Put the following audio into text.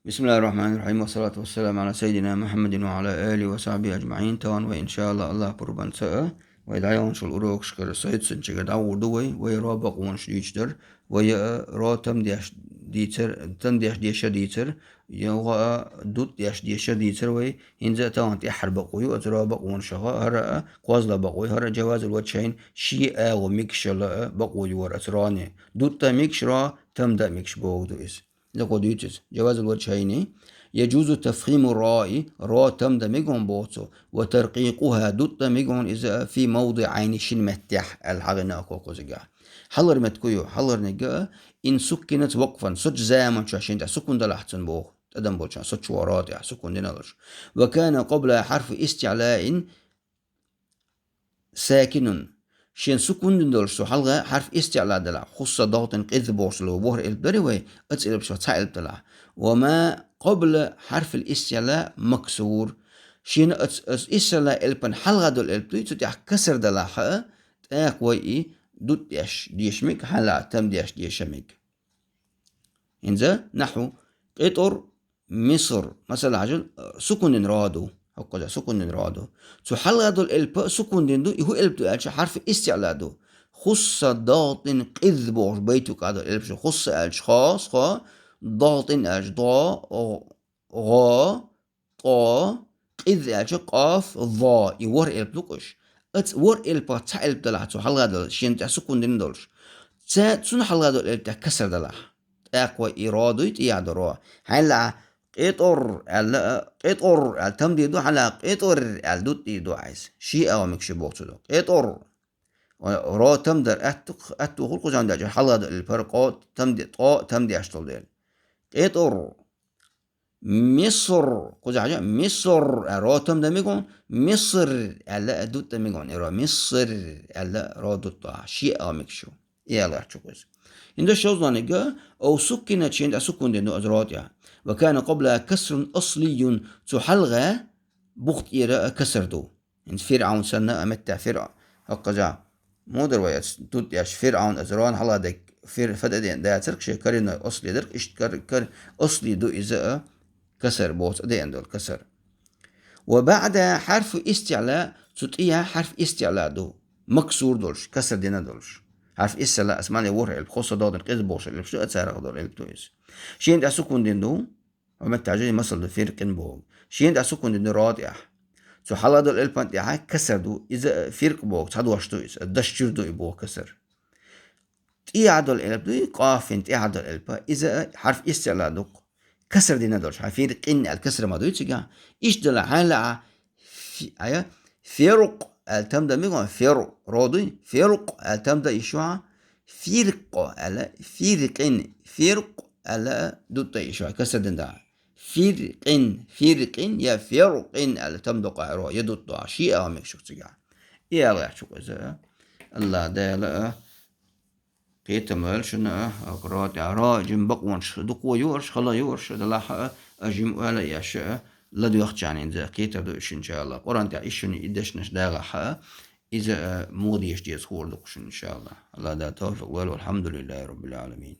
بسم الله الرحمن الرحيم والصلاة والسلام على سيدنا محمد وعلى آله وصحبه أجمعين. توان وإن شاء الله بربان ساء وإذا يونش الأروق شكر سيد سنشك دعور دوي ويرابق ونش ديشتر ويرا تم ديش ديتر يوغا دوت ديش ديتر وي إنزا توان تحر بقوي وترابق ونشغا هرأ قوازلا بقوي هرأ جواز الوجهين شيئا ومكشلا بقوي ورأتراني دوت مكشرا تم دا مكش بوغدو إس لقديتس جواز الوجهين. يجوز تفخيم الراء راء تمدمجهم بوتو وترقيقها دوت تمجهم إذا في موضع عين شين متح الحغنا كوكوزجا حلر متكويو حلر نجا إن سكنت وقفا سج زامن عشان تا سكون ده لحتن بوه تدم بوشان سج ورات يا سكون دينالش وكان قبل حرف استعلاء ساكن شين سكون دول سو حلقة حرف استعلاء دلع خص ضغط قذ بوصل وبهر البروي اتسال بشو تسائل دلع وما قبل حرف الاستعلاء مكسور شين استعلاء البن حلقة دول البتوي تتح كسر دلع حق تاكوي دوت ديشمك حلا تم ديشمك إنزا نحو قطر مصر مثلا عجل سكون رادو هكذا سكون رادو تو حلغدو الب سكون دو هو الب الش حرف استعلادو خص ضغط قذبوش بيتك هذا الب خص الش خاص خا ضغط الش ضا غا طا قذ الش قاف ضا يور البلوكش ات ور الب تاع الب دلع تو حلغدو شين تاع سكون دولش تا تسون حلغدو الب تاع كسر دلع أقوى إرادة يعذروا هلا قطر قطر التمدي دو على قطر الدوت دو عايز شيء أو مكشبوك تدو قطر را تمدر أتو خلق جان داج حلا الفرقات تمدي طا تمدي أشتغل ديل قطر مصر قجع مصر را تمدر ميقون مصر ألا دوت ميقون را مصر ألا را دوت شيء أو مكشو يلا تشوفز إن ده شوز نجا أو سكنت شين سكون دينو أزرات يعني وكان قبلها كسر أصلي تحلغة بخت إيرا كسر دو إن فرعون سنة أمتع فرع هكذا مو دروية توت ياش فرعون أزران حلا دك فدأ ده ترك شيء كارينا أصلي درك كر أصلي دو إذا كسر بوت دين دول كسر وبعد حرف استعلاء تطيها حرف استعلاء دو مكسور دولش كسر دينا دولش حرف استعلاء اسمعني ورع الخصة دادن قيد بوش اللي بشو أتسارق دول البتويس شين دا سكون دين دو وما تعجيني مصل فرق بوغ شين دا سكون دين رادع سو حلا دول البان دي كسر دو إذا فرق بوغ تحدو واشتويس الدشجر دو يبوغ كسر تيعدل البدوي قافن تيعدل البا إذا حرف استعلاء دوك كسر دينا دولش حفير قن الكسر ما دوي تيجا إيش دل حالا في فرق التمدا ميغون فرق رادوي فرق التمدا إيشوا فرق على فرقن فرق على دوت إيشوا كسر دينا فرقن يا فرقن التمدا قاعرو يدوت شيء أو مكشوف تيجا يا الله يحشوك إذا الله ده كيتمال شنا أقرأ تعرى جم بقونش دقوا يورش خلا يورش دلها أجم ولا يشاء لدو يخشعني إذا كيتبدو إن شاء الله قرآن تعيشني إدش نشداغها إذا مودي يشتي صور دقش إن شاء الله الله ده توفق والحمد لله رب العالمين.